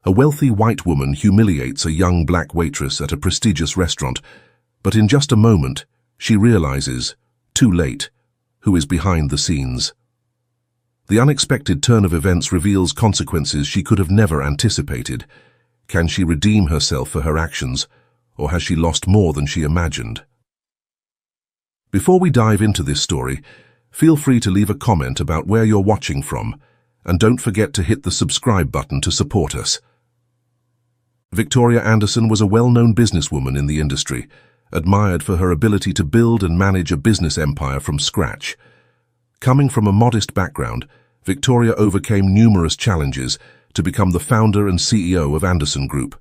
A wealthy white woman humiliates a young black waitress at a prestigious restaurant, but in just a moment, she realizes, too late, who is behind the scenes. The unexpected turn of events reveals consequences she could have never anticipated. Can she redeem herself for her actions, or has she lost more than she imagined? Before we dive into this story, feel free to leave a comment about where you're watching from, and don't forget to hit the subscribe button to support us. Victoria Anderson was a well-known businesswoman in the industry, admired for her ability to build and manage a business empire from scratch. Coming from a modest background, Victoria overcame numerous challenges to become the founder and CEO of Anderson Group,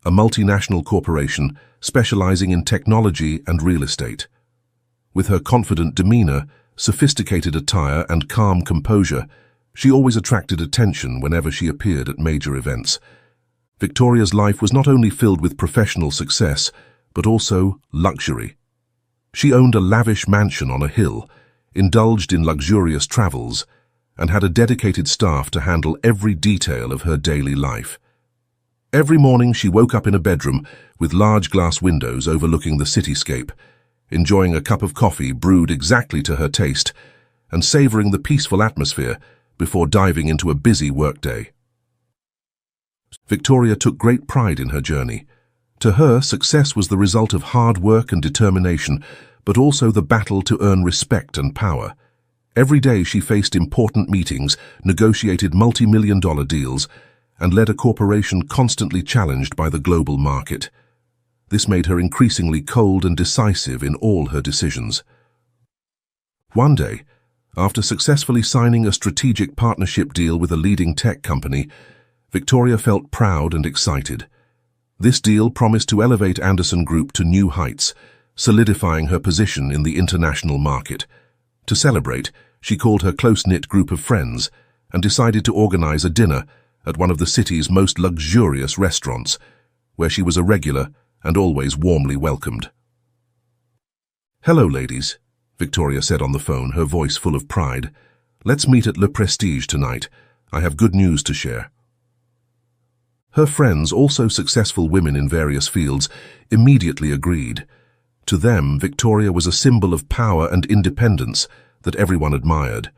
a multinational corporation specializing in technology and real estate. With her confident demeanor, sophisticated attire, and calm composure, she always attracted attention whenever she appeared at major events. Victoria's life was not only filled with professional success, but also luxury. She owned a lavish mansion on a hill, indulged in luxurious travels, and had a dedicated staff to handle every detail of her daily life. Every morning she woke up in a bedroom with large glass windows overlooking the cityscape, enjoying a cup of coffee brewed exactly to her taste, and savoring the peaceful atmosphere before diving into a busy workday. Victoria took great pride in her journey. To her, success was the result of hard work and determination, but also the battle to earn respect and power. Every day she faced important meetings, negotiated multi-million-dollar deals, and led a corporation constantly challenged by the global market. This made her increasingly cold and decisive in all her decisions. One day, after successfully signing a strategic partnership deal with a leading tech company, Victoria felt proud and excited. This deal promised to elevate Anderson Group to new heights, solidifying her position in the international market. To celebrate, she called her close-knit group of friends and decided to organize a dinner at one of the city's most luxurious restaurants, where she was a regular and always warmly welcomed. "Hello, ladies," Victoria said on the phone, her voice full of pride. "Let's meet at Le Prestige tonight. I have good news to share." Her friends, also successful women in various fields, immediately agreed. To them, Victoria was a symbol of power and independence that everyone admired.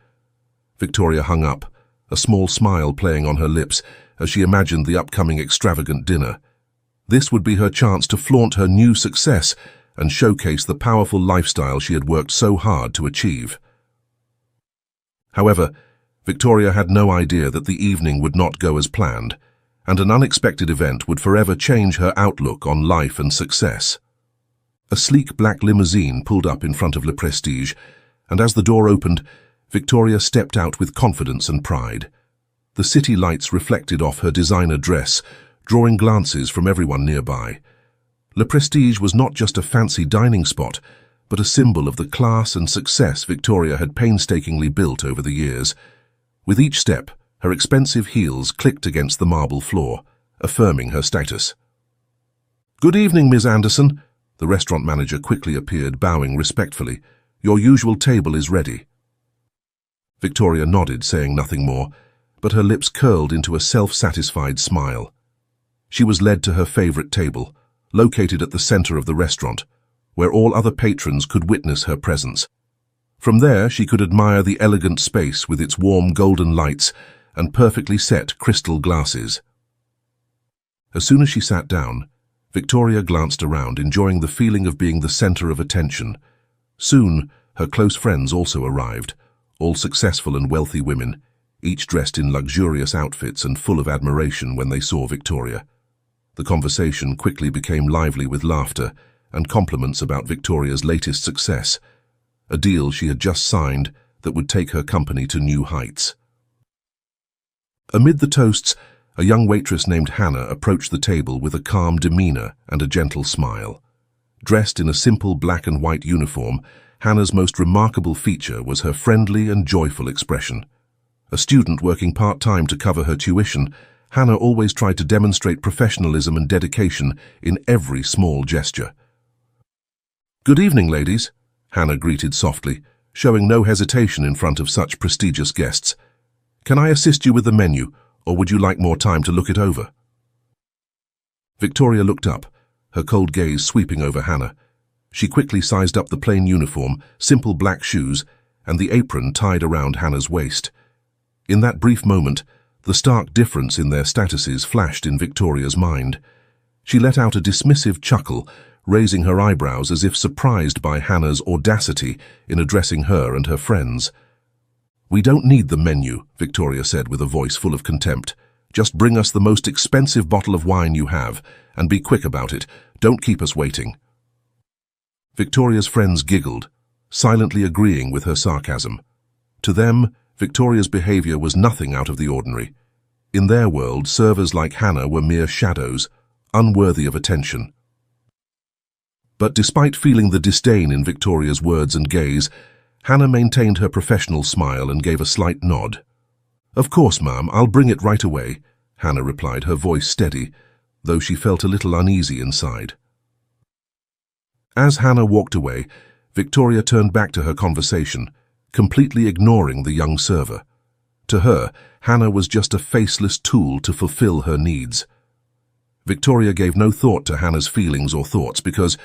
Victoria hung up, a small smile playing on her lips as she imagined the upcoming extravagant dinner. This would be her chance to flaunt her new success and showcase the powerful lifestyle she had worked so hard to achieve. However, Victoria had no idea that the evening would not go as planned, and an unexpected event would forever change her outlook on life and success. A sleek black limousine pulled up in front of Le Prestige, and as the door opened, Victoria stepped out with confidence and pride. The city lights reflected off her designer dress, drawing glances from everyone nearby. Le Prestige was not just a fancy dining spot, but a symbol of the class and success Victoria had painstakingly built over the years. With each step, her expensive heels clicked against the marble floor, affirming her status. "Good evening, Ms. Anderson." The restaurant manager quickly appeared, bowing respectfully. "Your usual table is ready." Victoria nodded, saying nothing more, but her lips curled into a self-satisfied smile. She was led to her favorite table, located at the center of the restaurant, where all other patrons could witness her presence. From there, she could admire the elegant space with its warm golden lights and perfectly set crystal glasses. As soon as she sat down, Victoria glanced around, enjoying the feeling of being the center of attention. Soon, her close friends also arrived, all successful and wealthy women, each dressed in luxurious outfits and full of admiration when they saw Victoria. The conversation quickly became lively with laughter and compliments about Victoria's latest success, a deal she had just signed that would take her company to new heights. Amid the toasts, a young waitress named Hannah approached the table with a calm demeanor and a gentle smile. Dressed in a simple black and white uniform, Hannah's most remarkable feature was her friendly and joyful expression. A student working part-time to cover her tuition, Hannah always tried to demonstrate professionalism and dedication in every small gesture. "Good evening, ladies," Hannah greeted softly, showing no hesitation in front of such prestigious guests. "Can I assist you with the menu, or would you like more time to look it over?" Victoria looked up, her cold gaze sweeping over Hannah. She quickly sized up the plain uniform, simple black shoes, and the apron tied around Hannah's waist. In that brief moment, the stark difference in their statuses flashed in Victoria's mind. She let out a dismissive chuckle, raising her eyebrows as if surprised by Hannah's audacity in addressing her and her friends. "We don't need the menu," Victoria said with a voice full of contempt. "Just bring us the most expensive bottle of wine you have, and be quick about it. Don't keep us waiting." Victoria's friends giggled, silently agreeing with her sarcasm. To them, Victoria's behavior was nothing out of the ordinary. In their world, servers like Hannah were mere shadows, unworthy of attention. But despite feeling the disdain in Victoria's words and gaze, Hannah maintained her professional smile and gave a slight nod. "Of course, ma'am, I'll bring it right away," Hannah replied, her voice steady, though she felt a little uneasy inside. As Hannah walked away, Victoria turned back to her conversation, completely ignoring the young server. To her, Hannah was just a faceless tool to fulfill her needs. Victoria gave no thought to Hannah's feelings or thoughts because,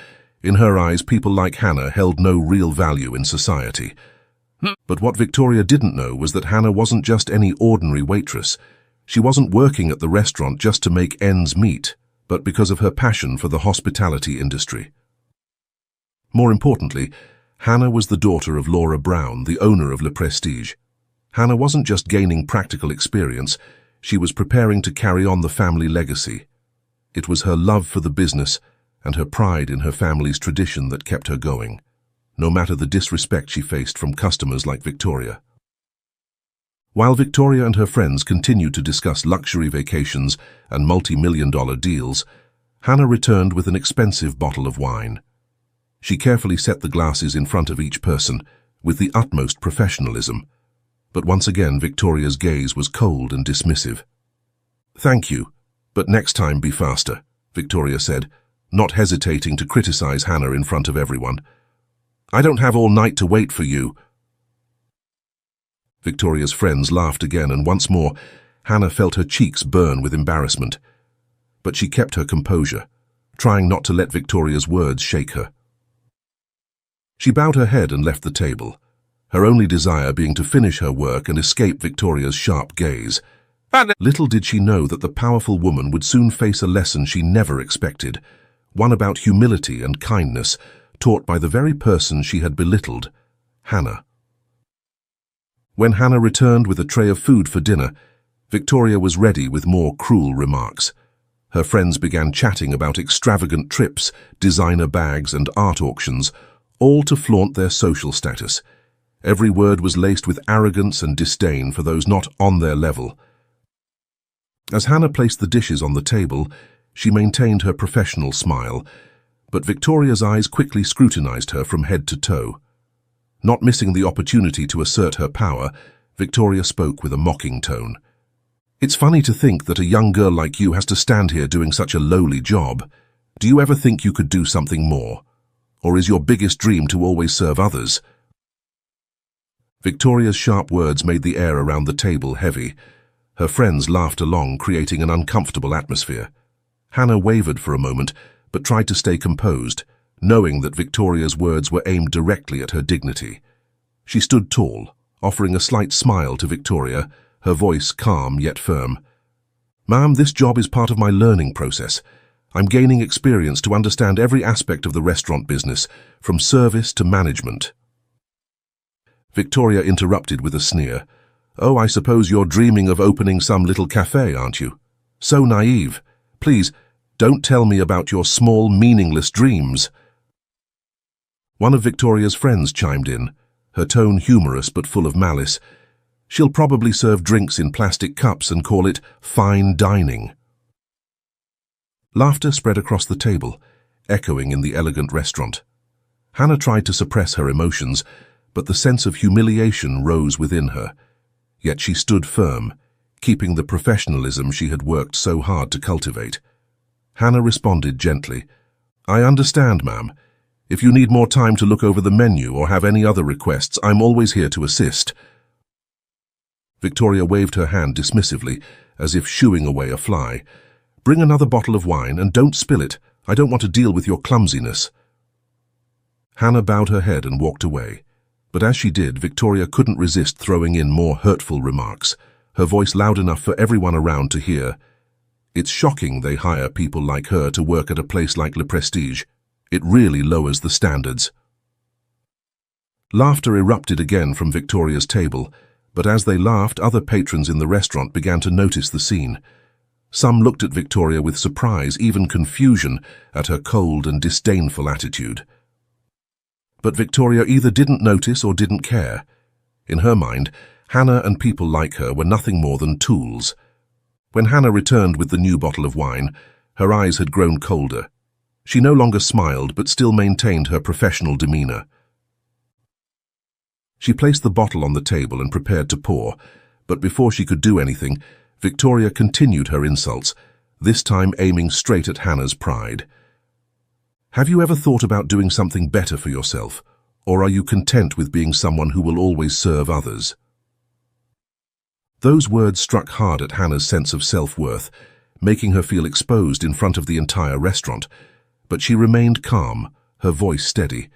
in her eyes, people like Hannah held no real value in society. But what Victoria didn't know was that Hannah wasn't just any ordinary waitress. She wasn't working at the restaurant just to make ends meet, but because of her passion for the hospitality industry. More importantly, Hannah was the daughter of Laura Brown, the owner of Le Prestige. Hannah wasn't just gaining practical experience, she was preparing to carry on the family legacy. It was her love for the business and her pride in her family's tradition that kept her going, no matter the disrespect she faced from customers like Victoria. While Victoria and her friends continued to discuss luxury vacations and multi-million-dollar deals, Hannah returned with an expensive bottle of wine. She carefully set the glasses in front of each person, with the utmost professionalism. But once again, Victoria's gaze was cold and dismissive. "Thank you, but next time be faster," Victoria said, not hesitating to criticize Hannah in front of everyone. "I don't have all night to wait for you." Victoria's friends laughed again, and once more, Hannah felt her cheeks burn with embarrassment. But she kept her composure, trying not to let Victoria's words shake her. She bowed her head and left the table, her only desire being to finish her work and escape Victoria's sharp gaze. Little did she know that the powerful woman would soon face a lesson she never expected, one about humility and kindness, taught by the very person she had belittled, Hannah. When Hannah returned with a tray of food for dinner, Victoria was ready with more cruel remarks. Her friends began chatting about extravagant trips, designer bags, and art auctions, all to flaunt their social status. Every word was laced with arrogance and disdain for those not on their level. As Hannah placed the dishes on the table, she maintained her professional smile, but Victoria's eyes quickly scrutinized her from head to toe. Not missing the opportunity to assert her power, Victoria spoke with a mocking tone. "It's funny to think that a young girl like you has to stand here doing such a lowly job. Do you ever think you could do something more? Or is your biggest dream to always serve others?" Victoria's sharp words made the air around the table heavy. Her friends laughed along, creating an uncomfortable atmosphere. Hannah wavered for a moment, but tried to stay composed, knowing that Victoria's words were aimed directly at her dignity. She stood tall, offering a slight smile to Victoria, her voice calm yet firm. "Ma'am, this job is part of my learning process. I'm gaining experience to understand every aspect of the restaurant business, from service to management." Victoria interrupted with a sneer. "Oh, I suppose you're dreaming of opening some little cafe, aren't you? So naive. Please, don't tell me about your small, meaningless dreams." One of Victoria's friends chimed in, her tone humorous but full of malice. "She'll probably serve drinks in plastic cups and call it fine dining." Laughter spread across the table, echoing in the elegant restaurant. Hannah tried to suppress her emotions, but the sense of humiliation rose within her. Yet she stood firm, keeping the professionalism she had worked so hard to cultivate. Hannah responded gently, "I understand, ma'am. If you need more time to look over the menu or have any other requests, I'm always here to assist." Victoria waved her hand dismissively, as if shooing away a fly. Bring another bottle of wine and don't spill it. I don't want to deal with your clumsiness." Hannah bowed her head and walked away. But as she did, Victoria couldn't resist throwing in more hurtful remarks, her voice loud enough for everyone around to hear. "It's shocking they hire people like her to work at a place like Le Prestige. It really lowers the standards." Laughter erupted again from Victoria's table, but as they laughed, other patrons in the restaurant began to notice the scene. Some looked at Victoria with surprise, even confusion, at her cold and disdainful attitude. But Victoria either didn't notice or didn't care. In her mind, Hannah and people like her were nothing more than tools. When Hannah returned with the new bottle of wine, her eyes had grown colder. She no longer smiled, but still maintained her professional demeanor. She placed the bottle on the table and prepared to pour, but before she could do anything, Victoria continued her insults, this time aiming straight at Hannah's pride. "Have you ever thought about doing something better for yourself, or are you content with being someone who will always serve others?" Those words struck hard at Hannah's sense of self-worth, making her feel exposed in front of the entire restaurant, but she remained calm, her voice steady.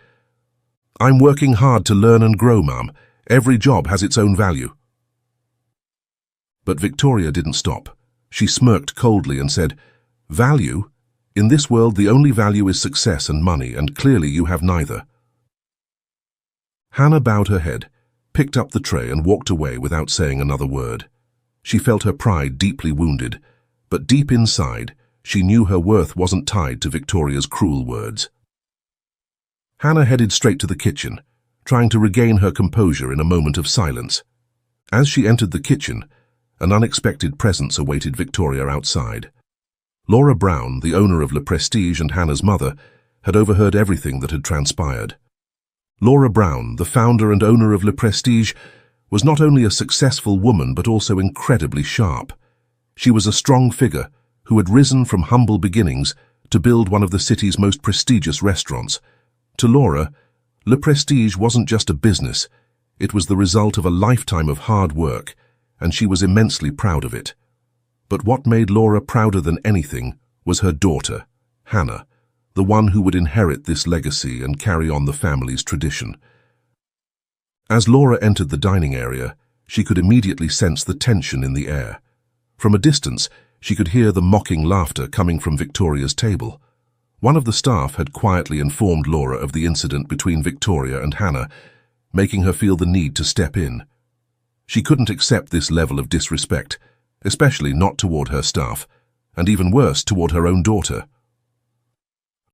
"I'm working hard to learn and grow, Mum. Every job has its own value." But Victoria didn't stop. She smirked coldly and said, "Value? In this world, the only value is success and money, and clearly you have neither." Hannah bowed her head, picked up the tray and walked away without saying another word. She felt her pride deeply wounded, but deep inside, she knew her worth wasn't tied to Victoria's cruel words. Hannah headed straight to the kitchen, trying to regain her composure in a moment of silence. As she entered the kitchen, an unexpected presence awaited Victoria outside. Laura Brown, the owner of Le Prestige and Hannah's mother, had overheard everything that had transpired. Laura Brown, the founder and owner of Le Prestige, was not only a successful woman but also incredibly sharp. She was a strong figure who had risen from humble beginnings to build one of the city's most prestigious restaurants. To Laura, Le Prestige wasn't just a business, it was the result of a lifetime of hard work, and she was immensely proud of it. But what made Laura prouder than anything was her daughter, Hannah, the one who would inherit this legacy and carry on the family's tradition. As Laura entered the dining area, she could immediately sense the tension in the air. From a distance, she could hear the mocking laughter coming from Victoria's table. One of the staff had quietly informed Laura of the incident between Victoria and Hannah, making her feel the need to step in. She couldn't accept this level of disrespect, especially not toward her staff, and even worse, toward her own daughter.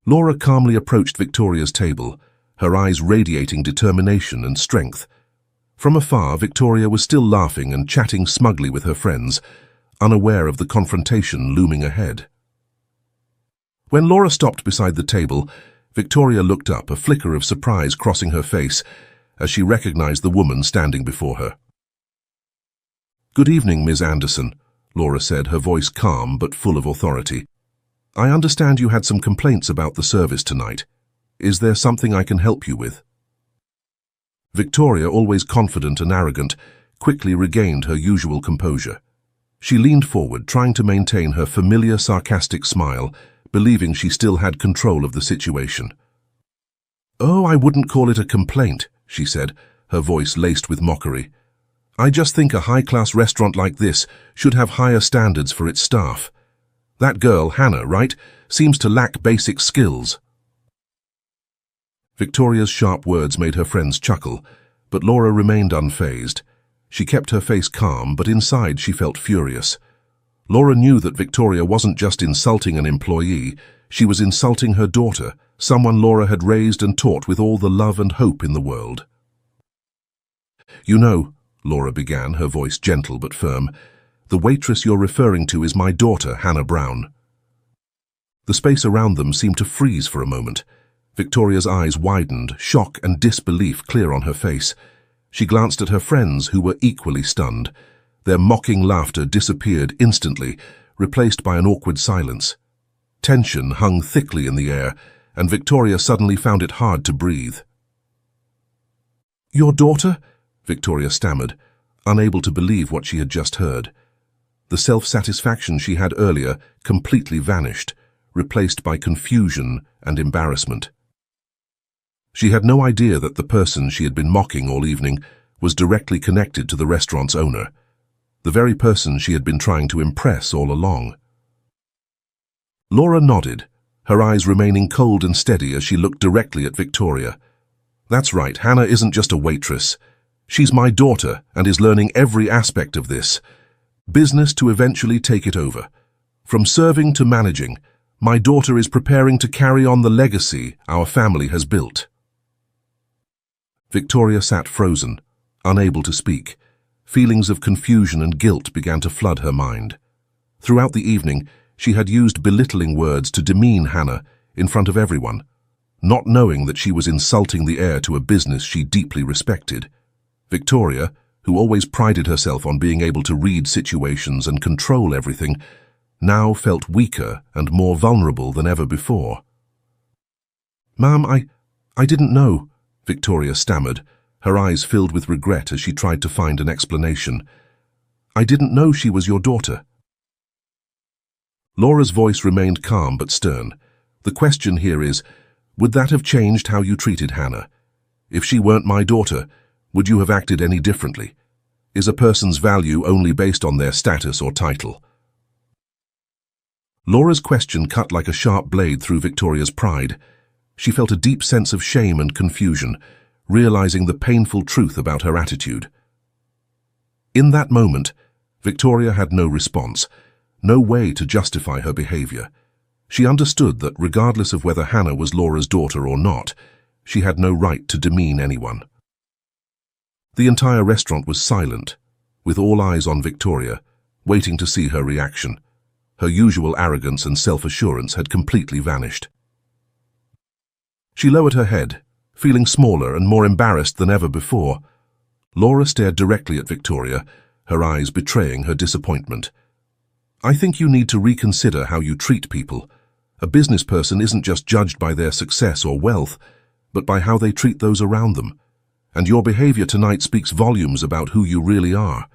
Laura calmly approached Victoria's table, her eyes radiating determination and strength. From afar, Victoria was still laughing and chatting smugly with her friends, unaware of the confrontation looming ahead. When Laura stopped beside the table, Victoria looked up, a flicker of surprise crossing her face as she recognized the woman standing before her. "Good evening, Ms. Anderson," Laura said, her voice calm but full of authority. "I understand you had some complaints about the service tonight. Is there something I can help you with?" Victoria, always confident and arrogant, quickly regained her usual composure. She leaned forward, trying to maintain her familiar sarcastic smile, believing she still had control of the situation. "Oh, I wouldn't call it a complaint," she said, her voice laced with mockery. "I just think a high-class restaurant like this should have higher standards for its staff. That girl, Hannah, right, seems to lack basic skills." Victoria's sharp words made her friends chuckle, but Laura remained unfazed. She kept her face calm, but inside she felt furious. Laura knew that Victoria wasn't just insulting an employee, she was insulting her daughter, someone Laura had raised and taught with all the love and hope in the world. "You know," Laura began, her voice gentle but firm, "the waitress you're referring to is my daughter, Hannah Brown." The space around them seemed to freeze for a moment. Victoria's eyes widened, shock and disbelief clear on her face. She glanced at her friends, who were equally stunned. Their mocking laughter disappeared instantly, replaced by an awkward silence. Tension hung thickly in the air, and Victoria suddenly found it hard to breathe. "Your daughter?" Victoria stammered, unable to believe what she had just heard. The self-satisfaction she had earlier completely vanished, replaced by confusion and embarrassment. She had no idea that the person she had been mocking all evening was directly connected to the restaurant's owner, the very person she had been trying to impress all along. Laura nodded, her eyes remaining cold and steady as she looked directly at Victoria. "That's right, Hannah isn't just a waitress. She's my daughter and is learning every aspect of this business to eventually take it over. From serving to managing, my daughter is preparing to carry on the legacy our family has built." Victoria sat frozen, unable to speak. Feelings of confusion and guilt began to flood her mind. Throughout the evening, she had used belittling words to demean Hannah in front of everyone, not knowing that she was insulting the heir to a business she deeply respected. Victoria, who always prided herself on being able to read situations and control everything, now felt weaker and more vulnerable than ever before. "Ma'am, I didn't know," Victoria stammered, her eyes filled with regret as she tried to find an explanation. "I didn't know she was your daughter." Laura's voice remained calm but stern. "The question here is, would that have changed how you treated Hannah? If she weren't my daughter, would you have acted any differently? Is a person's value only based on their status or title?" Laura's question cut like a sharp blade through Victoria's pride. She felt a deep sense of shame and confusion, realizing the painful truth about her attitude. In that moment, Victoria had no response, no way to justify her behavior. She understood that regardless of whether Hannah was Laura's daughter or not, she had no right to demean anyone. The entire restaurant was silent, with all eyes on Victoria, waiting to see her reaction. Her usual arrogance and self-assurance had completely vanished. She lowered her head, feeling smaller and more embarrassed than ever before. Laura stared directly at Victoria, her eyes betraying her disappointment. "I think you need to reconsider how you treat people. A business person isn't just judged by their success or wealth, but by how they treat those around them. And your behavior tonight speaks volumes about who you really are."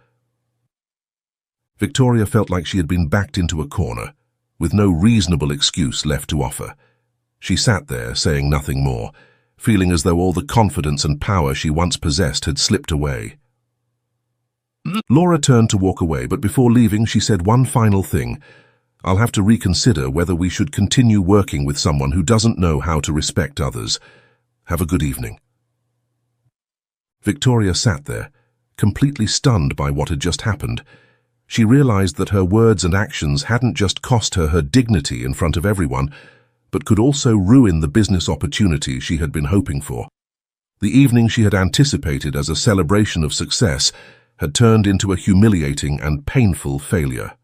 Victoria felt like she had been backed into a corner, with no reasonable excuse left to offer. She sat there, saying nothing more, feeling as though all the confidence and power she once possessed had slipped away. Laura turned to walk away, but before leaving she said one final thing. "I'll have to reconsider whether we should continue working with someone who doesn't know how to respect others. Have a good evening." Victoria sat there, completely stunned by what had just happened. She realized that her words and actions hadn't just cost her her dignity in front of everyone, but could also ruin the business opportunity she had been hoping for. The evening she had anticipated as a celebration of success had turned into a humiliating and painful failure.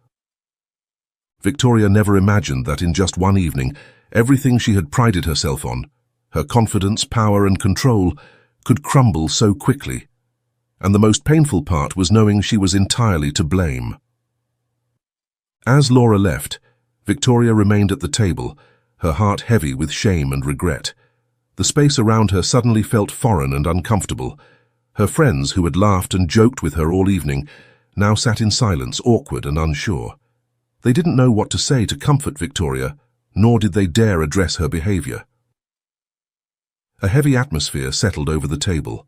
Victoria never imagined that in just one evening, everything she had prided herself on, her confidence, power and control, could crumble so quickly. And the most painful part was knowing she was entirely to blame. As Laura left, Victoria remained at the table, her heart heavy with shame and regret. The space around her suddenly felt foreign and uncomfortable. Her friends, who had laughed and joked with her all evening, now sat in silence, awkward and unsure. They didn't know what to say to comfort Victoria, nor did they dare address her behavior. A heavy atmosphere settled over the table.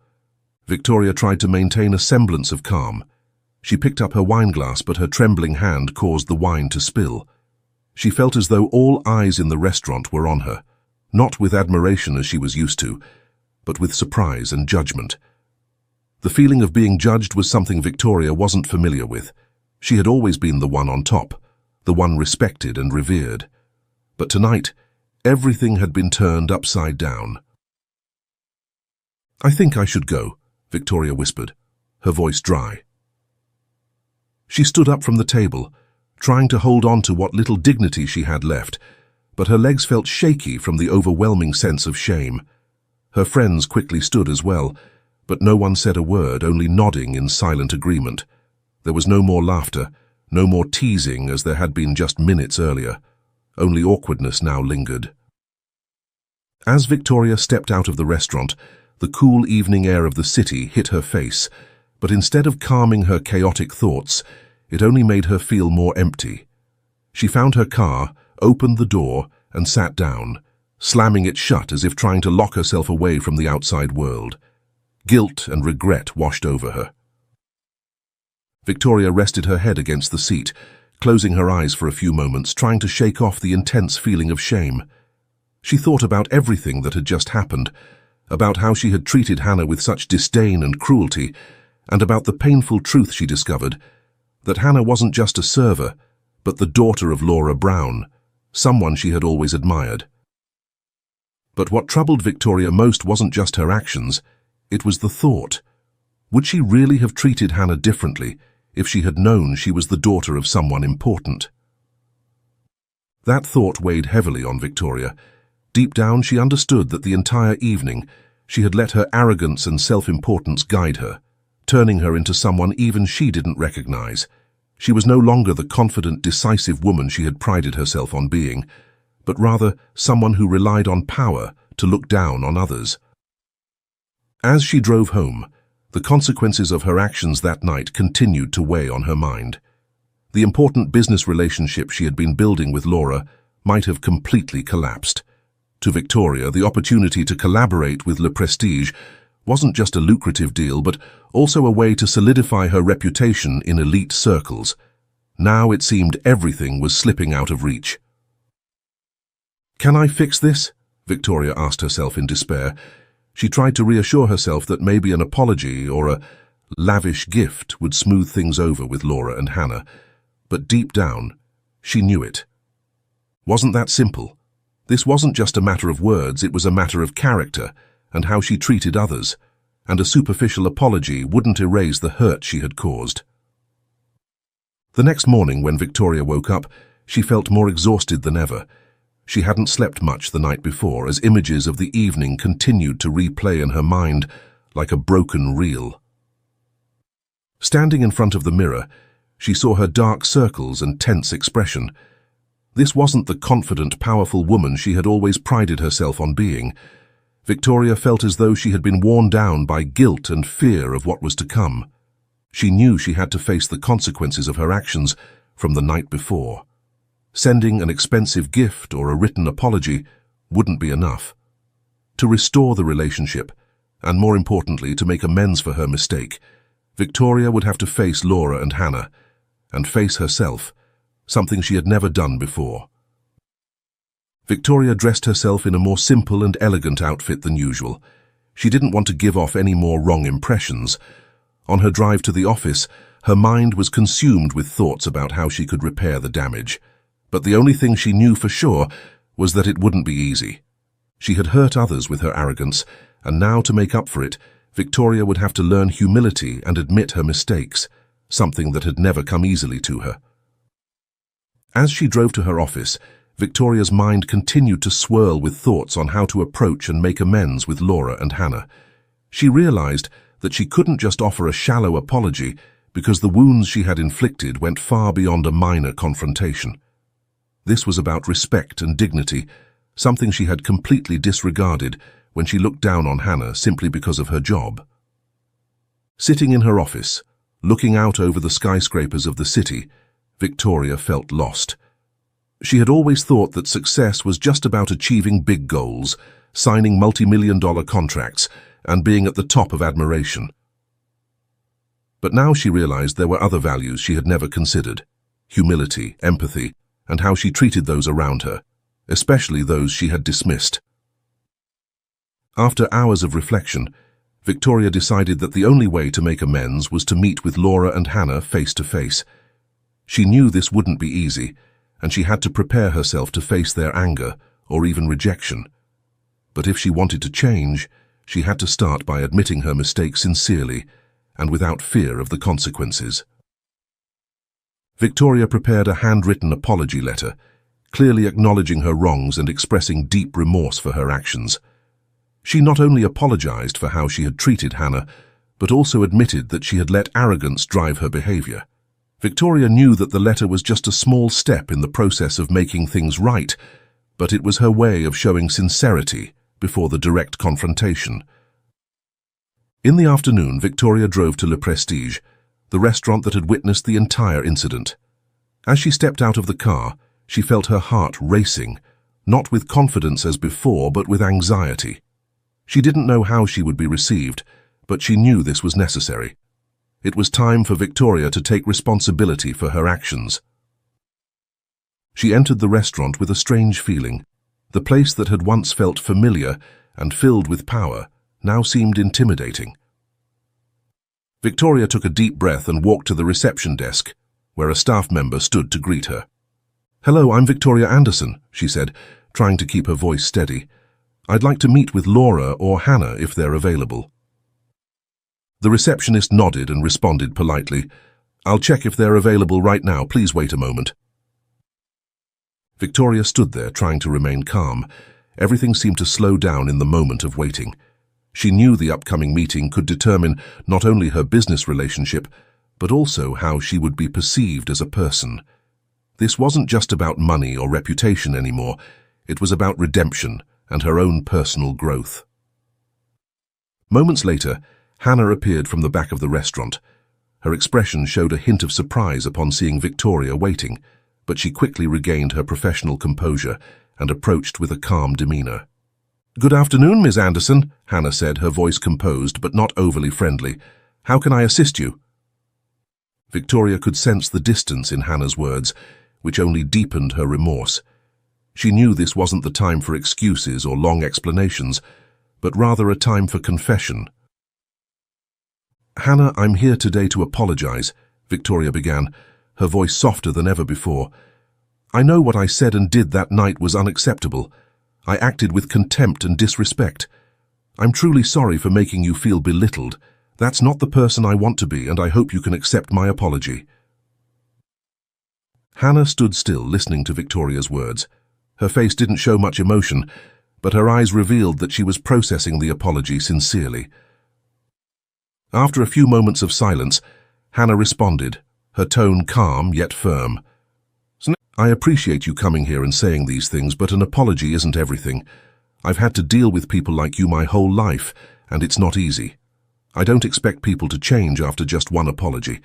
Victoria tried to maintain a semblance of calm. She picked up her wineglass, but her trembling hand caused the wine to spill. She felt as though all eyes in the restaurant were on her, not with admiration as she was used to, but with surprise and judgment. The feeling of being judged was something Victoria wasn't familiar with. She had always been the one on top, the one respected and revered. But tonight, everything had been turned upside down. "I think I should go," Victoria whispered, her voice dry. She stood up from the table, trying to hold on to what little dignity she had left, but her legs felt shaky from the overwhelming sense of shame. Her friends quickly stood as well, but no one said a word, only nodding in silent agreement. There was no more laughter, no more teasing as there had been just minutes earlier. Only awkwardness now lingered. As Victoria stepped out of the restaurant, the cool evening air of the city hit her face, but instead of calming her chaotic thoughts, it only made her feel more empty. She found her car, opened the door, and sat down, slamming it shut as if trying to lock herself away from the outside world. Guilt and regret washed over her. Victoria rested her head against the seat, closing her eyes for a few moments, trying to shake off the intense feeling of shame. She thought about everything that had just happened, about how she had treated Hannah with such disdain and cruelty, and about the painful truth she discovered, that Hannah wasn't just a server, but the daughter of Laura Brown, someone she had always admired. But what troubled Victoria most wasn't just her actions, it was the thought. Would she really have treated Hannah differently if she had known she was the daughter of someone important? That thought weighed heavily on Victoria. Deep down, she understood that the entire evening she had let her arrogance and self-importance guide her, turning her into someone even she didn't recognize. She was no longer the confident, decisive woman she had prided herself on being, but rather someone who relied on power to look down on others. As she drove home, the consequences of her actions that night continued to weigh on her mind. The important business relationship she had been building with Laura might have completely collapsed. To Victoria, the opportunity to collaborate with Le Prestige wasn't just a lucrative deal, but also a way to solidify her reputation in elite circles. Now it seemed everything was slipping out of reach. "Can I fix this?" Victoria asked herself in despair. She tried to reassure herself that maybe an apology or a lavish gift would smooth things over with Laura and Hannah, but deep down, she knew it. Wasn't that simple? This wasn't just a matter of words, it was a matter of character and how she treated others, and a superficial apology wouldn't erase the hurt she had caused. The next morning, when Victoria woke up, she felt more exhausted than ever. She hadn't slept much the night before, as images of the evening continued to replay in her mind like a broken reel. Standing in front of the mirror, she saw her dark circles and tense expression. This wasn't the confident, powerful woman she had always prided herself on being. Victoria felt as though she had been worn down by guilt and fear of what was to come. She knew she had to face the consequences of her actions from the night before. Sending an expensive gift or a written apology wouldn't be enough. To restore the relationship, and more importantly, to make amends for her mistake, Victoria would have to face Laura and Hannah, and face herself, something she had never done before. Victoria dressed herself in a more simple and elegant outfit than usual. She didn't want to give off any more wrong impressions. On her drive to the office, her mind was consumed with thoughts about how she could repair the damage. But the only thing she knew for sure was that it wouldn't be easy. She had hurt others with her arrogance, and now to make up for it, Victoria would have to learn humility and admit her mistakes, something that had never come easily to her. As she drove to her office, Victoria's mind continued to swirl with thoughts on how to approach and make amends with Laura and Hannah. She realized that she couldn't just offer a shallow apology because the wounds she had inflicted went far beyond a minor confrontation. This was about respect and dignity, something she had completely disregarded when she looked down on Hannah simply because of her job. Sitting in her office, looking out over the skyscrapers of the city, Victoria felt lost. She had always thought that success was just about achieving big goals, signing multi-million-dollar contracts, and being at the top of admiration. But now she realized there were other values she had never considered: humility, empathy, and how she treated those around her, especially those she had dismissed. After hours of reflection, Victoria decided that the only way to make amends was to meet with Laura and Hannah face to face. She knew this wouldn't be easy, and she had to prepare herself to face their anger or even rejection. But if she wanted to change, she had to start by admitting her mistake sincerely and without fear of the consequences. Victoria prepared a handwritten apology letter, clearly acknowledging her wrongs and expressing deep remorse for her actions. She not only apologized for how she had treated Hannah, but also admitted that she had let arrogance drive her behavior. Victoria knew that the letter was just a small step in the process of making things right, but it was her way of showing sincerity before the direct confrontation. In the afternoon, Victoria drove to Le Prestige. the restaurant that had witnessed the entire incident. As she stepped out of the car, she felt her heart racing, not with confidence as before, but with anxiety. She didn't know how she would be received, but she knew this was necessary. It was time for Victoria to take responsibility for her actions. She entered the restaurant with a strange feeling. The place that had once felt familiar and filled with power now seemed intimidating. Victoria took a deep breath and walked to the reception desk, where a staff member stood to greet her. "Hello, I'm Victoria Anderson," she said, trying to keep her voice steady. "I'd like to meet with Laura or Hannah if they're available." The receptionist nodded and responded politely, "I'll check if they're available right now. Please wait a moment." Victoria stood there trying to remain calm. Everything seemed to slow down in the moment of waiting. She knew the upcoming meeting could determine not only her business relationship, but also how she would be perceived as a person. This wasn't just about money or reputation anymore. It was about redemption and her own personal growth. Moments later, Hannah appeared from the back of the restaurant. Her expression showed a hint of surprise upon seeing Victoria waiting, but she quickly regained her professional composure and approached with a calm demeanor. "Good afternoon, Ms. Anderson," Hannah said, her voice composed but not overly friendly. "How can I assist you?" Victoria could sense the distance in Hannah's words, which only deepened her remorse. She knew this wasn't the time for excuses or long explanations, but rather a time for confession. "Hannah, I'm here today to apologize," Victoria began, her voice softer than ever before. "I know what I said and did that night was unacceptable. I acted with contempt and disrespect. I'm truly sorry for making you feel belittled. That's not the person I want to be, and I hope you can accept my apology." Hannah stood still, listening to Victoria's words. Her face didn't show much emotion, but her eyes revealed that she was processing the apology sincerely. After a few moments of silence, Hannah responded, her tone calm yet firm. "I appreciate you coming here and saying these things, but an apology isn't everything. I've had to deal with people like you my whole life, and it's not easy. I don't expect people to change after just one apology,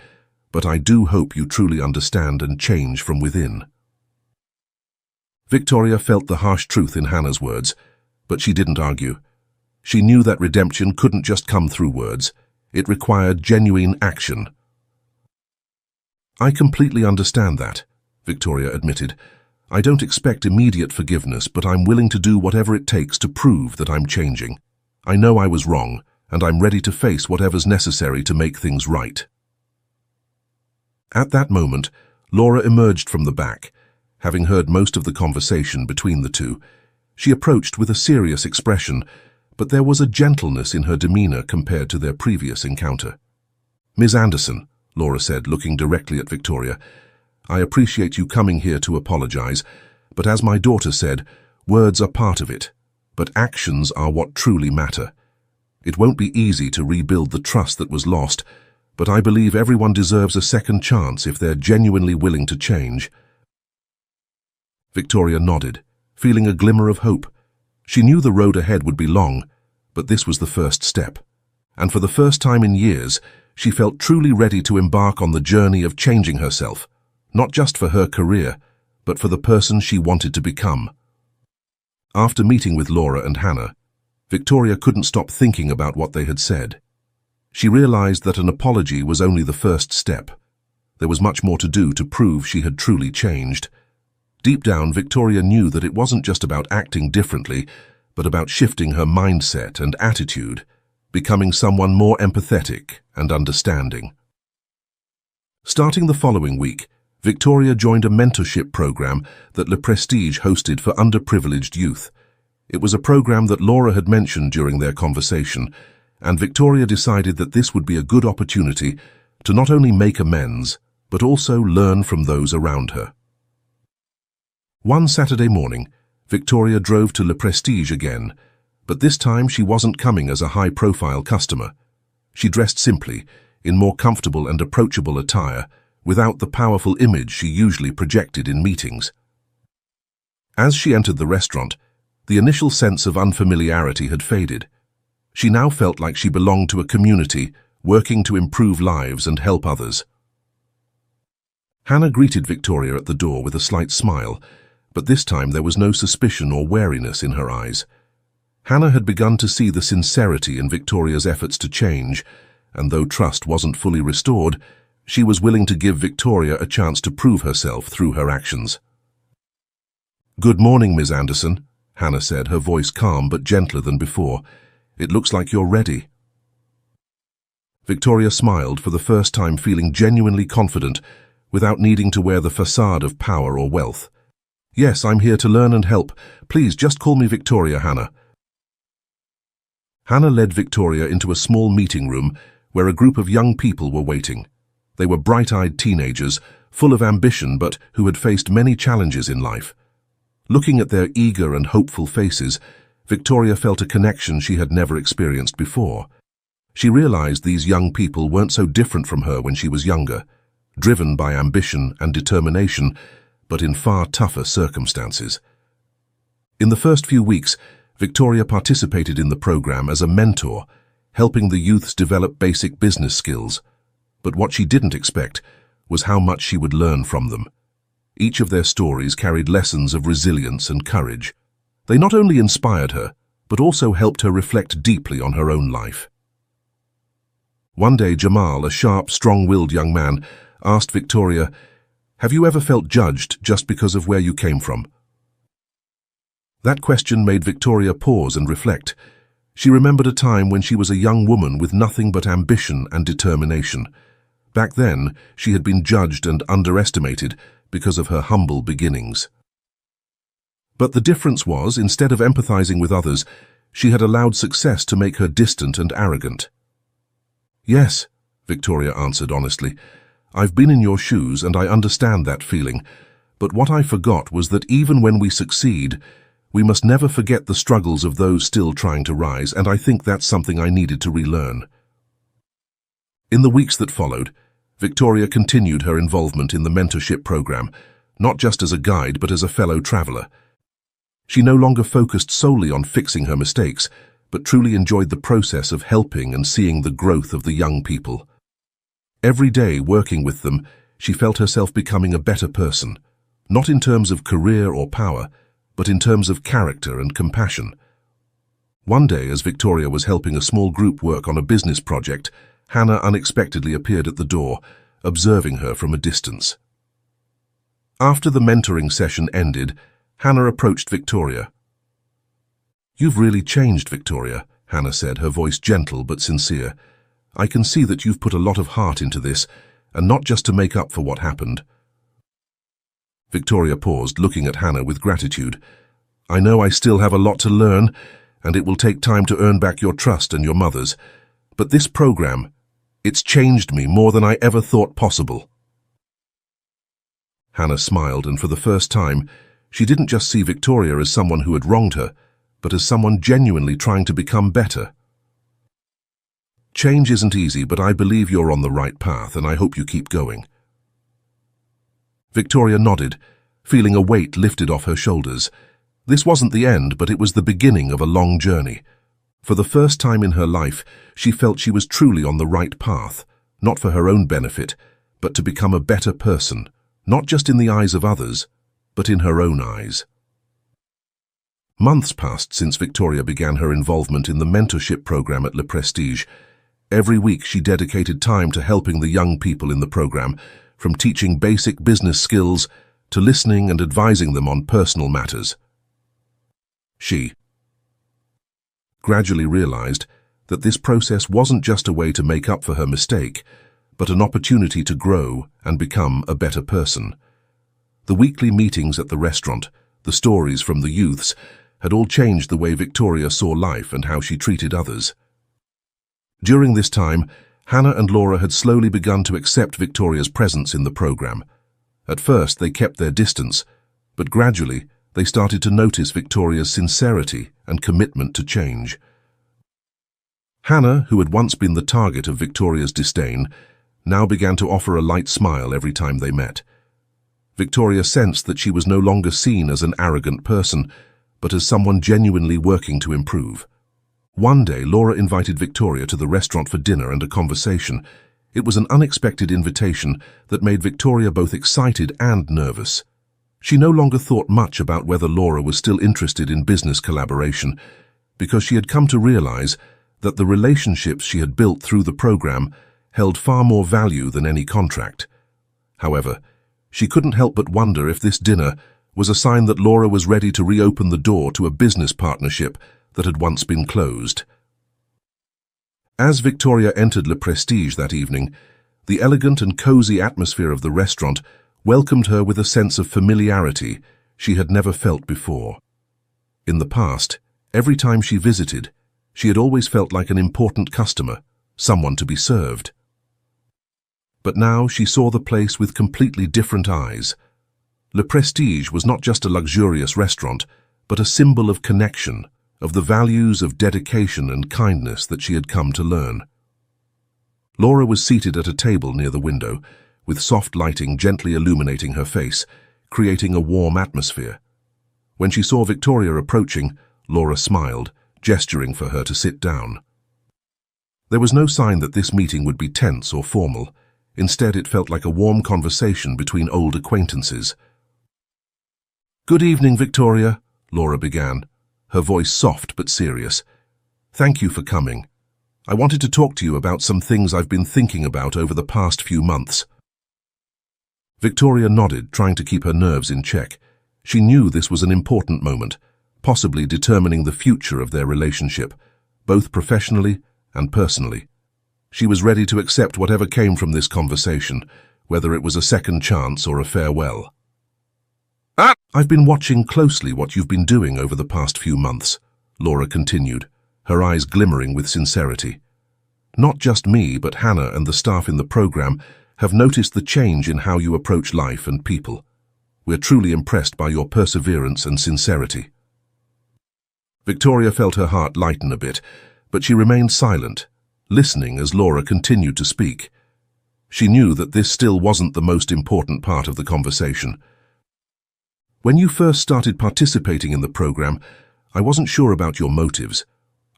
but I do hope you truly understand and change from within." Victoria felt the harsh truth in Hannah's words, but she didn't argue. She knew that redemption couldn't just come through words. It required genuine action. "I completely understand that," Victoria admitted. "I don't expect immediate forgiveness, but I'm willing to do whatever it takes to prove that I'm changing. I know I was wrong, and I'm ready to face whatever's necessary to make things right." At that moment, Laura emerged from the back. Having heard most of the conversation between the two, she approached with a serious expression, but there was a gentleness in her demeanor compared to their previous encounter. "Ms. Anderson," Laura said, looking directly at Victoria, "I appreciate you coming here to apologize, but as my daughter said, words are part of it, but actions are what truly matter. It won't be easy to rebuild the trust that was lost, but I believe everyone deserves a second chance if they're genuinely willing to change." Victoria nodded, feeling a glimmer of hope. She knew the road ahead would be long, but this was the first step. And for the first time in years, she felt truly ready to embark on the journey of changing herself, not just for her career, but for the person she wanted to become. After meeting with Laura and Hannah, Victoria couldn't stop thinking about what they had said. She realized that an apology was only the first step. There was much more to do to prove she had truly changed. Deep down, Victoria knew that it wasn't just about acting differently, but about shifting her mindset and attitude, becoming someone more empathetic and understanding. Starting the following week, Victoria joined a mentorship program that Le Prestige hosted for underprivileged youth. It was a program that Laura had mentioned during their conversation, and Victoria decided that this would be a good opportunity to not only make amends, but also learn from those around her. One Saturday morning, Victoria drove to Le Prestige again, but this time she wasn't coming as a high-profile customer. She dressed simply, in more comfortable and approachable attire, without the powerful image she usually projected in meetings. As she entered the restaurant, the initial sense of unfamiliarity had faded. She now felt like she belonged to a community working to improve lives and help others. Hannah greeted Victoria at the door with a slight smile, but this time there was no suspicion or wariness in her eyes. Hannah had begun to see the sincerity in Victoria's efforts to change, and though trust wasn't fully restored, she was willing to give Victoria a chance to prove herself through her actions. "Good morning, Ms. Anderson," Hannah said, her voice calm but gentler than before. "It looks like you're ready." Victoria smiled, for the first time feeling genuinely confident, without needing to wear the facade of power or wealth. "Yes, I'm here to learn and help. Please just call me Victoria, Hannah." Hannah led Victoria into a small meeting room where a group of young people were waiting. They were bright-eyed teenagers, full of ambition but who had faced many challenges in life. Looking at their eager and hopeful faces, Victoria felt a connection she had never experienced before. She realized these young people weren't so different from her when she was younger, driven by ambition and determination, but in far tougher circumstances. In the first few weeks, Victoria participated in the program as a mentor, helping the youths develop basic business skills. But what she didn't expect was how much she would learn from them. Each of their stories carried lessons of resilience and courage. They not only inspired her, but also helped her reflect deeply on her own life. One day, Jamal, a sharp, strong-willed young man, asked Victoria, "Have you ever felt judged just because of where you came from?" That question made Victoria pause and reflect. She remembered a time when she was a young woman with nothing but ambition and determination. Back then, she had been judged and underestimated because of her humble beginnings. But the difference was, instead of empathizing with others, she had allowed success to make her distant and arrogant. "Yes," Victoria answered honestly, "I've been in your shoes and I understand that feeling, but what I forgot was that even when we succeed, we must never forget the struggles of those still trying to rise, and I think that's something I needed to relearn." In the weeks that followed, Victoria continued her involvement in the mentorship program, not just as a guide but as a fellow traveler. She no longer focused solely on fixing her mistakes, but truly enjoyed the process of helping and seeing the growth of the young people. Every day working with them, she felt herself becoming a better person, not in terms of career or power, but in terms of character and compassion. One day, as Victoria was helping a small group work on a business project, Hannah unexpectedly appeared at the door, observing her from a distance. After the mentoring session ended, Hannah approached Victoria. "You've really changed, Victoria," Hannah said, her voice gentle but sincere. "I can see that you've put a lot of heart into this, and not just to make up for what happened." Victoria paused, looking at Hannah with gratitude. "I know I still have a lot to learn, and it will take time to earn back your trust and your mother's. But this program, it's changed me more than I ever thought possible." Hannah smiled, and for the first time, she didn't just see Victoria as someone who had wronged her, but as someone genuinely trying to become better. "Change isn't easy, but I believe you're on the right path, and I hope you keep going." Victoria nodded, feeling a weight lifted off her shoulders. This wasn't the end, but it was the beginning of a long journey. For the first time in her life, she felt she was truly on the right path, not for her own benefit, but to become a better person, not just in the eyes of others, but in her own eyes. Months passed since Victoria began her involvement in the mentorship program at Le Prestige. Every week she dedicated time to helping the young people in the program, from teaching basic business skills to listening and advising them on personal matters. She gradually realized that this process wasn't just a way to make up for her mistake, but an opportunity to grow and become a better person. The weekly meetings at the restaurant, the stories from the youths, had all changed the way Victoria saw life and how she treated others. During this time, Hannah and Laura had slowly begun to accept Victoria's presence in the program. At first, they kept their distance, but gradually, they started to notice Victoria's sincerity and commitment to change. Hannah, who had once been the target of Victoria's disdain, now began to offer a light smile every time they met. Victoria sensed that she was no longer seen as an arrogant person, but as someone genuinely working to improve. One day, Laura invited Victoria to the restaurant for dinner and a conversation. It was an unexpected invitation that made Victoria both excited and nervous. She no longer thought much about whether Laura was still interested in business collaboration, because she had come to realize that the relationships she had built through the program held far more value than any contract. However, she couldn't help but wonder if this dinner was a sign that Laura was ready to reopen the door to a business partnership that had once been closed. As Victoria entered Le Prestige that evening, the elegant and cozy atmosphere of the restaurant welcomed her with a sense of familiarity she had never felt before. In the past, every time she visited, she had always felt like an important customer, someone to be served. But now she saw the place with completely different eyes. Le Prestige was not just a luxurious restaurant, but a symbol of connection, of the values of dedication and kindness that she had come to learn. Laura was seated at a table near the window, with soft lighting gently illuminating her face, creating a warm atmosphere. When she saw Victoria approaching, Laura smiled, gesturing for her to sit down. There was no sign that this meeting would be tense or formal. Instead, it felt like a warm conversation between old acquaintances. "Good evening, Victoria," Laura began, her voice soft but serious. "Thank you for coming. I wanted to talk to you about some things I've been thinking about over the past few months." Victoria nodded, trying to keep her nerves in check. She knew this was an important moment, possibly determining the future of their relationship, both professionally and personally. She was ready to accept whatever came from this conversation, whether it was a second chance or a farewell. "I've been watching closely what you've been doing over the past few months," Laura continued, her eyes glimmering with sincerity. "Not just me, but Hannah and the staff in the program have noticed the change in how you approach life and people. We're truly impressed by your perseverance and sincerity." Victoria felt her heart lighten a bit, but she remained silent, listening as Laura continued to speak. She knew that this still wasn't the most important part of the conversation. "When you first started participating in the program, I wasn't sure about your motives.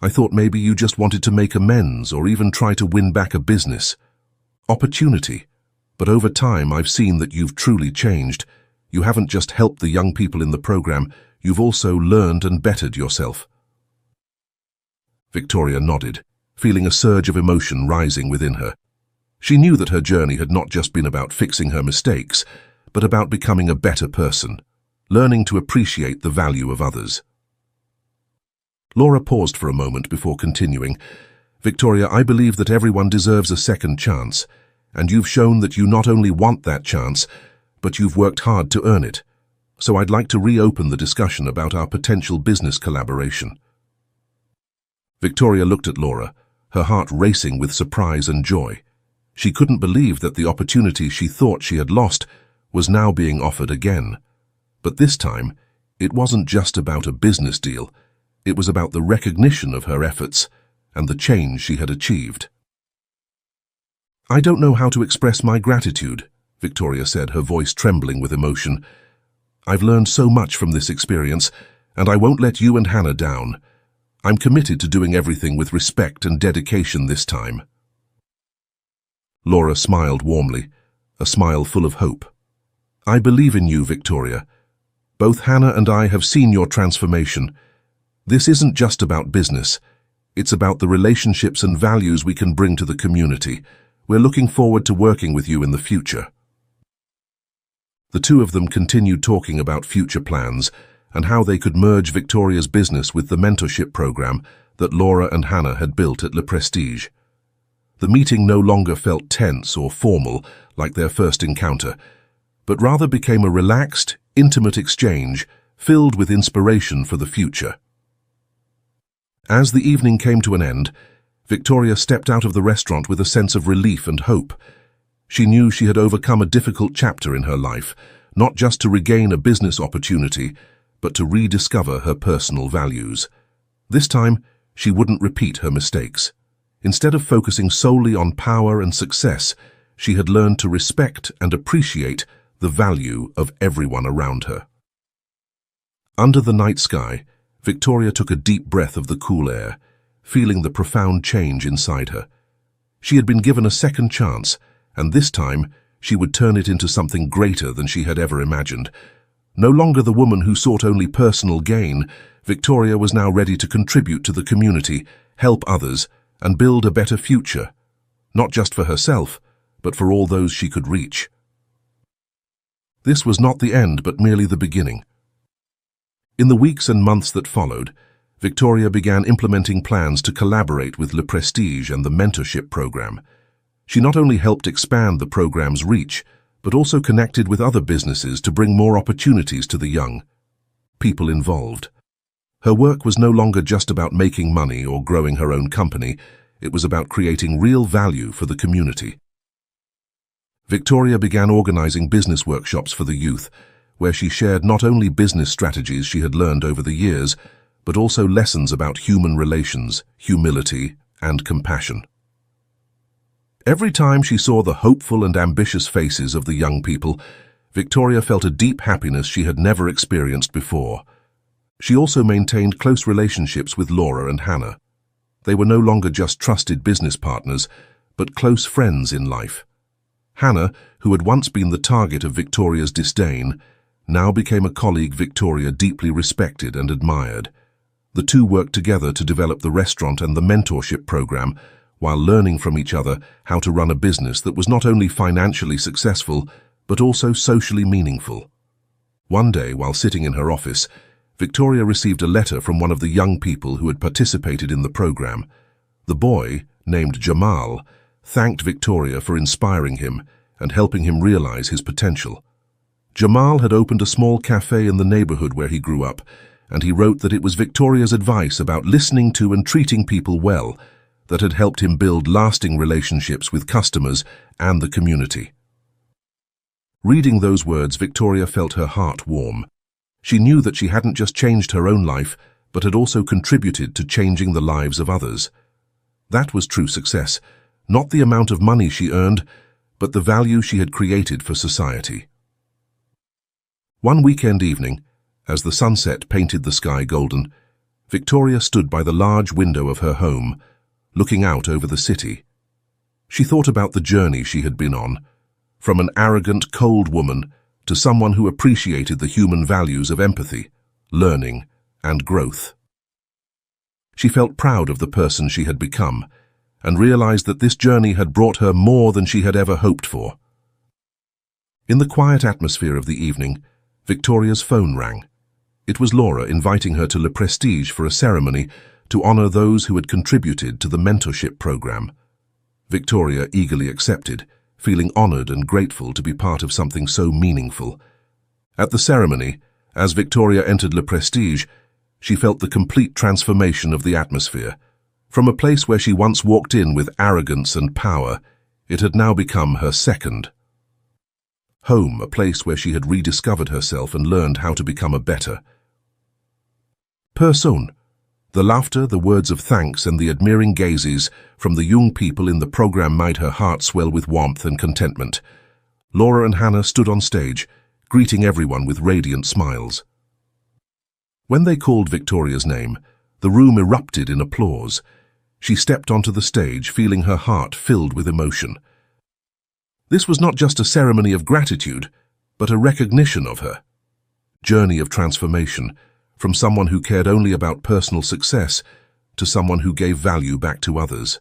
I thought maybe you just wanted to make amends or even try to win back a business opportunity. But over time, I've seen that you've truly changed. You haven't just helped the young people in the program, you've also learned and bettered yourself." Victoria nodded, feeling a surge of emotion rising within her. She knew that her journey had not just been about fixing her mistakes, but about becoming a better person, learning to appreciate the value of others. Laura paused for a moment before continuing. "Victoria, I believe that everyone deserves a second chance, and you've shown that you not only want that chance, but you've worked hard to earn it. So I'd like to reopen the discussion about our potential business collaboration." Victoria looked at Laura, her heart racing with surprise and joy. She couldn't believe that the opportunity she thought she had lost was now being offered again. But this time, it wasn't just about a business deal. It was about the recognition of her efforts and the change she had achieved. "I don't know how to express my gratitude," Victoria said, her voice trembling with emotion. "I've learned so much from this experience, and I won't let you and Hannah down. I'm committed to doing everything with respect and dedication this time." Laura smiled warmly, a smile full of hope. "I believe in you, Victoria. Both Hannah and I have seen your transformation. This isn't just about business. It's about the relationships and values we can bring to the community. We're looking forward to working with you in the future." The two of them continued talking about future plans and how they could merge Victoria's business with the mentorship program that Laura and Hannah had built at Le Prestige. The meeting no longer felt tense or formal like their first encounter, but rather became a relaxed, intimate exchange filled with inspiration for the future. As the evening came to an end, Victoria stepped out of the restaurant with a sense of relief and hope. She knew she had overcome a difficult chapter in her life, not just to regain a business opportunity, but to rediscover her personal values. This time, she wouldn't repeat her mistakes. Instead of focusing solely on power and success, she had learned to respect and appreciate the value of everyone around her. Under the night sky, Victoria took a deep breath of the cool air, feeling the profound change inside her. She had been given a second chance, and this time she would turn it into something greater than she had ever imagined. No longer the woman who sought only personal gain, Victoria was now ready to contribute to the community, help others, and build a better future, not just for herself, but for all those she could reach. This was not the end, but merely the beginning. In the weeks and months that followed, Victoria began implementing plans to collaborate with Le Prestige and the mentorship program. She not only helped expand the program's reach, but also connected with other businesses to bring more opportunities to the young people involved. Her work was no longer just about making money or growing her own company, it was about creating real value for the community. Victoria began organizing business workshops for the youth, where she shared not only business strategies she had learned over the years, but also lessons about human relations, humility, and compassion. Every time she saw the hopeful and ambitious faces of the young people, Victoria felt a deep happiness she had never experienced before. She also maintained close relationships with Laura and Hannah. They were no longer just trusted business partners, but close friends in life. Hannah, who had once been the target of Victoria's disdain, now became a colleague Victoria deeply respected and admired. The two worked together to develop the restaurant and the mentorship program, while learning from each other how to run a business that was not only financially successful, but also socially meaningful. One day, while sitting in her office, Victoria received a letter from one of the young people who had participated in the program. The boy, named Jamal, thanked Victoria for inspiring him and helping him realize his potential. Jamal had opened a small cafe in the neighborhood where he grew up, and he wrote that it was Victoria's advice about listening to and treating people well that had helped him build lasting relationships with customers and the community. Reading those words, Victoria felt her heart warm. She knew that she hadn't just changed her own life, but had also contributed to changing the lives of others. That was true success, not the amount of money she earned, but the value she had created for society. One weekend evening, as the sunset painted the sky golden, Victoria stood by the large window of her home, looking out over the city. She thought about the journey she had been on, from an arrogant, cold woman to someone who appreciated the human values of empathy, learning, and growth. She felt proud of the person she had become, and realized that this journey had brought her more than she had ever hoped for. In the quiet atmosphere of the evening, Victoria's phone rang. It was Laura inviting her to Le Prestige for a ceremony to honor those who had contributed to the mentorship program. Victoria eagerly accepted, feeling honored and grateful to be part of something so meaningful. At the ceremony, as Victoria entered Le Prestige, she felt the complete transformation of the atmosphere. From a place where she once walked in with arrogance and power, it had now become her second home, a place where she had rediscovered herself and learned how to become a better person. The laughter, the words of thanks, and the admiring gazes from the young people in the program made her heart swell with warmth and contentment. Laura and Hannah stood on stage, greeting everyone with radiant smiles. When they called Victoria's name, the room erupted in applause. She stepped onto the stage, feeling her heart filled with emotion. This was not just a ceremony of gratitude, but a recognition of her journey of transformation, from someone who cared only about personal success to someone who gave value back to others.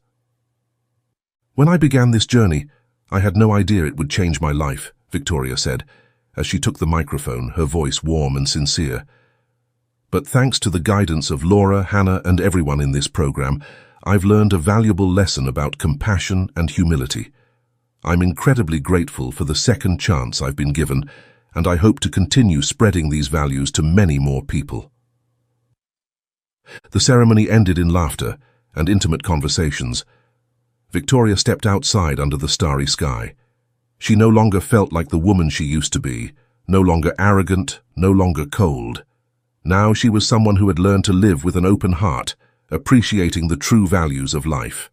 "When I began this journey, I had no idea it would change my life," Victoria said, as she took the microphone, her voice warm and sincere. "But thanks to the guidance of Laura, Hannah, and everyone in this program, I've learned a valuable lesson about compassion and humility. I'm incredibly grateful for the second chance I've been given, and I hope to continue spreading these values to many more people." The ceremony ended in laughter and intimate conversations. Victoria stepped outside under the starry sky. She no longer felt like the woman she used to be, no longer arrogant, no longer cold. Now she was someone who had learned to live with an open heart, appreciating the true values of life.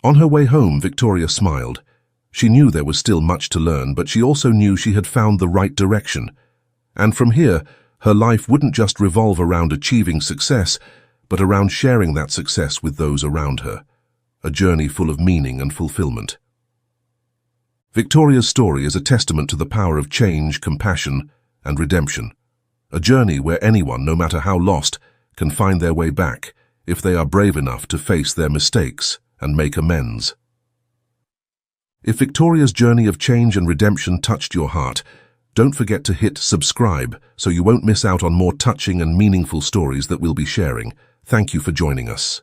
On her way home, Victoria smiled. She knew there was still much to learn, but she also knew she had found the right direction. And from here, her life wouldn't just revolve around achieving success, but around sharing that success with those around her, a journey full of meaning and fulfillment. Victoria's story is a testament to the power of change, compassion, and redemption, a journey where anyone, no matter how lost, can find their way back if they are brave enough to face their mistakes and make amends. If Victoria's journey of change and redemption touched your heart, don't forget to hit subscribe so you won't miss out on more touching and meaningful stories that we'll be sharing. Thank you for joining us.